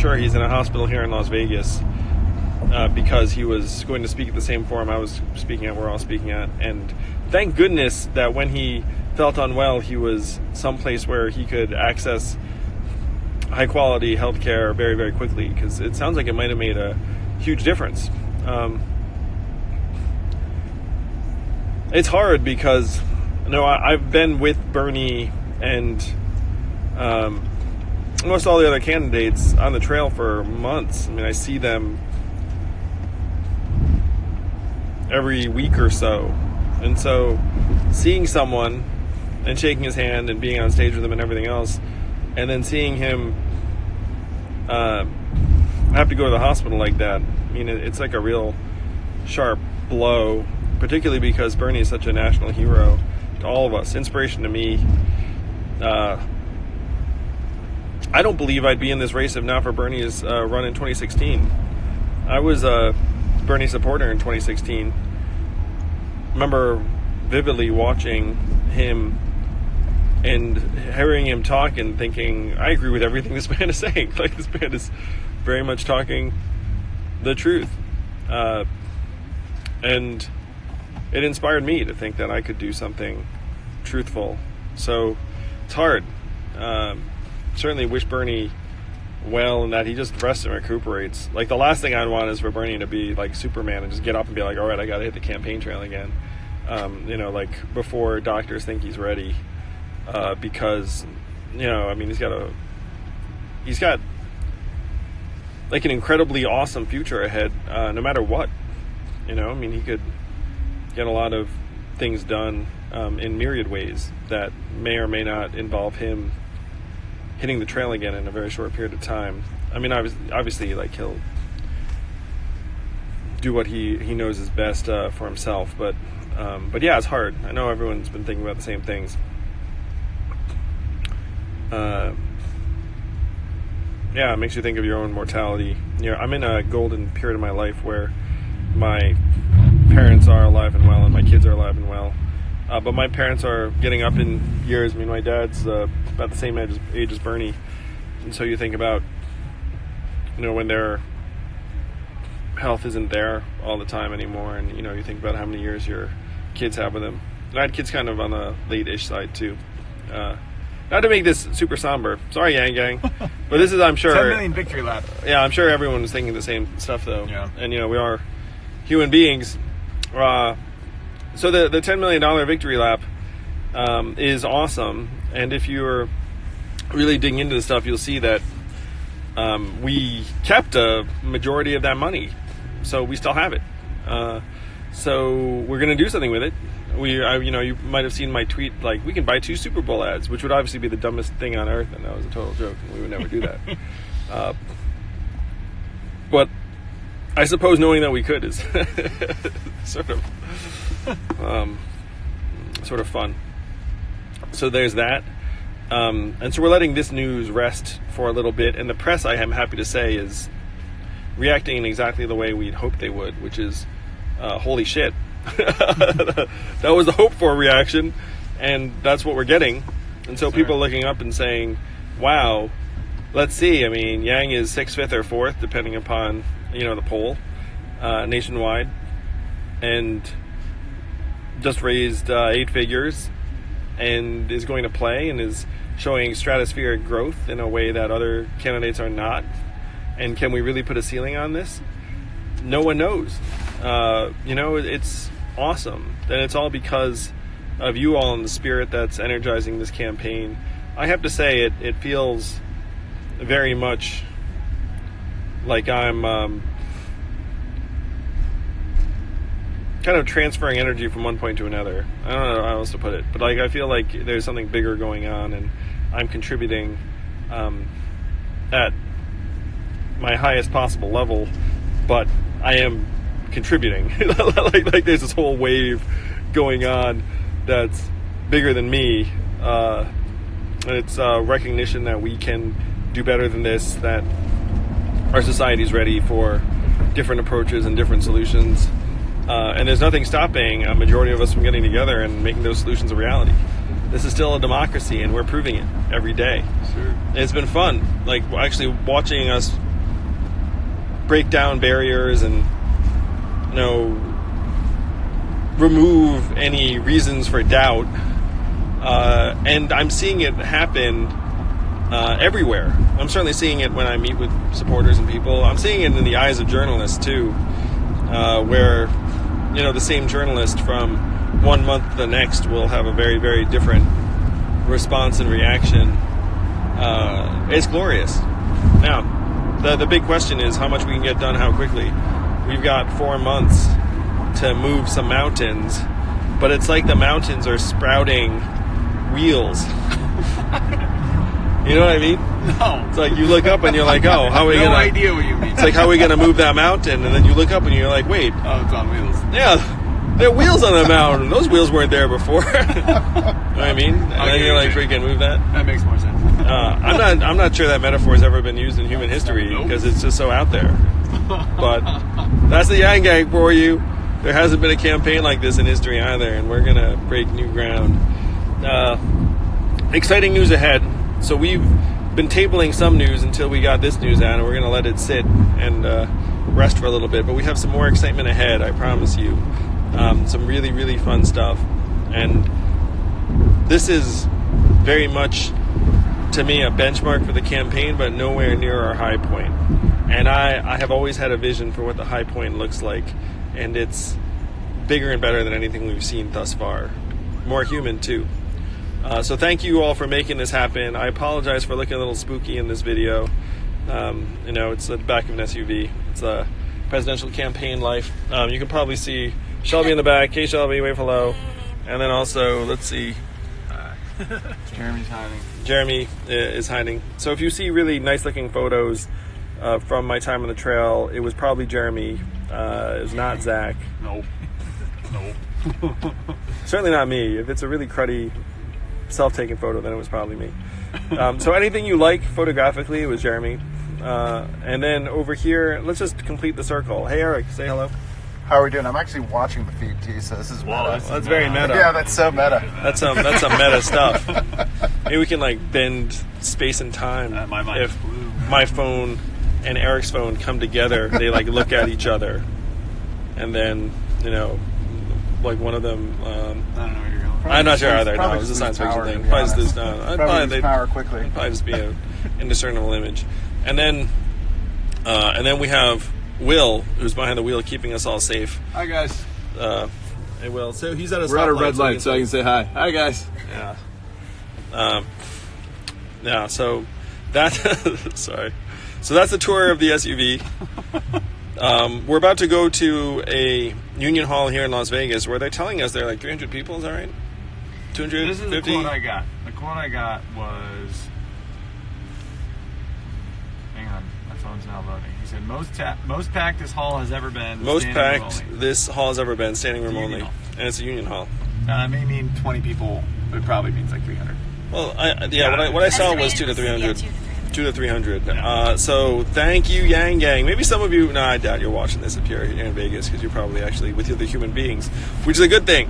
sure he's in a hospital here in Las Vegas because he was going to speak at the same forum I was speaking at, we're all speaking at. And thank goodness that when he felt unwell, he was someplace where he could access high-quality healthcare very, very quickly, because it sounds like it might have made a huge difference. It's hard because, I've been with Bernie and most all the other candidates on the trail for months. I mean, I see them every week or so. And so seeing someone and shaking his hand and being on stage with him and everything else, and then seeing him have to go to the hospital like that, I mean, it's like a real sharp blow, particularly because Bernie is such a national hero to all of us, inspiration to me. I don't believe I'd be in this race if not for Bernie's run in 2016. I was a Bernie supporter in 2016. Remember vividly watching him and hearing him talk and thinking, I agree with everything this man is saying. Like, this man is very much talking the truth. And it inspired me to think that I could do something truthful. So it's hard. Certainly wish Bernie well and that he just rests and recuperates. Like, the last thing I'd want is for Bernie to be like Superman and just get up and be like, all right, I got to hit the campaign trail again. Like before doctors think he's ready. Because, I mean, he's got like an incredibly awesome future ahead, no matter what. I mean, he could get a lot of things done in myriad ways that may or may not involve him hitting the trail again in a very short period of time. I mean, obviously, like, he'll do what he knows is best for himself, but yeah, it's hard. I know everyone's been thinking about the same things. Yeah, it makes you think of your own mortality. I'm in a golden period of my life where my parents are alive and well and my kids are alive and well. But my parents are getting up in years. I mean, my dad's about the same age as Bernie. And so you think about, when their health isn't there all the time anymore. And, you think about how many years your kids have with them. And I had kids kind of on the late-ish side, too. Not to make this super somber. Sorry, Yang Gang. But this is, I'm sure... 10 million victory lap. Yeah, I'm sure everyone was thinking the same stuff, though. Yeah. And, we are human beings. So the $10 million victory lap is awesome. And if you're really digging into the stuff, you'll see that we kept a majority of that money. So we still have it. So we're going to do something with it. You might have seen my tweet, like, we can buy 2 Super Bowl ads, which would obviously be the dumbest thing on earth, and that was a total joke, and we would never do that. But I suppose knowing that we could is sort of fun. So there's that. And so we're letting this news rest for a little bit, and the press, I am happy to say, is reacting in exactly the way we'd hoped they would, which is, holy shit. That was the hope for reaction, and that's what we're getting. And so people looking up and saying, wow, let's see. I mean, Yang is 6th, 5th, or 4th, depending upon, the poll, nationwide, and just raised 8 figures and is going to play and is showing stratospheric growth in a way that other candidates are not. And can we really put a ceiling on this? No one knows. It's awesome. And it's all because of you all and the spirit that's energizing this campaign. I have to say, it feels very much like I'm kind of transferring energy from one point to another. I don't know how else to put it, but I feel like there's something bigger going on, and I'm contributing at my highest possible level, but I am contributing. like there's this whole wave going on that's bigger than me, and it's recognition that we can do better than this, that our society's ready for different approaches and different solutions, and there's nothing stopping a majority of us from getting together and making those solutions a reality. This is still a democracy, and we're proving it every day. Sure. It's been fun, like, actually watching us break down barriers and, you know, remove any reasons for doubt. And I'm seeing it happen everywhere. I'm certainly seeing it when I meet with supporters and people. I'm seeing it in the eyes of journalists too, where, you know, the same journalist from one month to the next will have a very, very different response and reaction. It's glorious. Now, the big question is how much we can get done, how quickly. We've got 4 months to move some mountains, but it's like the mountains are sprouting wheels. You know what I mean? No. It's like you look up and you're like, oh, how are we no gonna? idea what you mean. It's like, how are we gonna move that mountain? And then you look up and you're like, wait, Oh, it's on wheels. yeah, there are wheels on the mountain. Those wheels weren't there before. You know what I mean? And then you're like, freaking move that. That makes more sense. I'm not sure that metaphor has ever been used in human history because it's just so out there. But that's the Yang Gang for you. There hasn't been a campaign like this in history either, and we're gonna break new ground. Exciting news ahead. So we've been tabling some news until we got this news out, and we're gonna let it sit and rest for a little bit. But we have some more excitement ahead, I promise you. Some really, really fun stuff. And this is very much, to me, a benchmark for the campaign, but nowhere near our high point. And I have always had a vision for what the high point looks like, and it's bigger and better than anything we've seen thus far. More human, too. So thank you all for making this happen. I apologize for looking a little spooky in this video. You know, it's the back of an SUV. It's a presidential campaign life. You can probably see Shelby in the back. Hey, Shelby, wave hello. And then also, let's see. Jeremy's hiding. Jeremy is hiding. So if you see really nice looking photos from my time on the trail, it was probably Jeremy. It was not Zach. Nope. Nope. Certainly not me. If it's a really cruddy self-taken photo, then it was probably me. So anything you like photographically, it was Jeremy. And then over here, let's just complete the circle. Hey, Eric, say hello. How are we doing? I'm actually watching the feed too, so this is meta. That's very meta. Yeah, that's so meta. That's some meta stuff. Maybe we can like bend space and time. My mind's If blue. my phone and Eric's phone come together, they like look at each other, and then, you know, like one of them. I don't know where you're going. I'm not sure either. No, Probably it was a just science lose fiction power, thing. to be Probably just honest. lose Probably lose power quickly. Probably just be an indiscernible image. And then we have Will, who's behind the wheel, keeping us all safe. Hi, guys. Hey, Will. So he's at a We're at a stoplight, red so light, so I can say hi. Hi, guys. Yeah. Yeah. So that. Sorry. So that's the tour of the SUV. We're about to go to a Union Hall here in Las Vegas, where they're telling us there are like 300 people. Is that right? 250. This is the quote I got. The quote I got was, hang on, my phone's now loading. He said, most packed this hall has ever been. Most standing room packed only." this hall has ever been, standing room Union only, Hall. and it's a Union Hall. It may mean 20 people, but it probably means like 300. Well, what I saw was 200 to 300. 200 to 300. So thank you, Yang Gang. Maybe some of you, no, I doubt you're watching this if you're here in Vegas, because you're probably actually with other human beings, which is a good thing.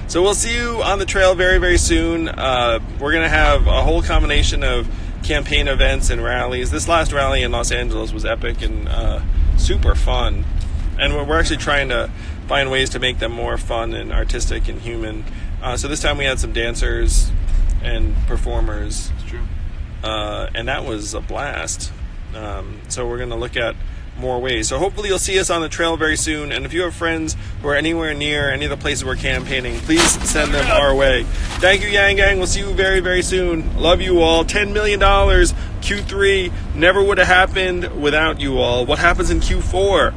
So we'll see you on the trail very, very soon. We're going to have a whole combination of campaign events and rallies. This last rally in Los Angeles was epic and super fun. And we're actually trying to find ways to make them more fun and artistic and human. So this time we had some dancers and performers. It's true. And that was a blast. So we're going to look at more ways. So hopefully you'll see us on the trail very soon. And if you have friends who are anywhere near any of the places we're campaigning, please send them our way. Thank you, Yang Gang. We'll see you very, very soon. Love you all. $10 million, Q3, never would have happened without you all. What happens in Q4?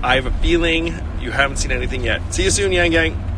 I have a feeling you haven't seen anything yet. See you soon, Yang Gang.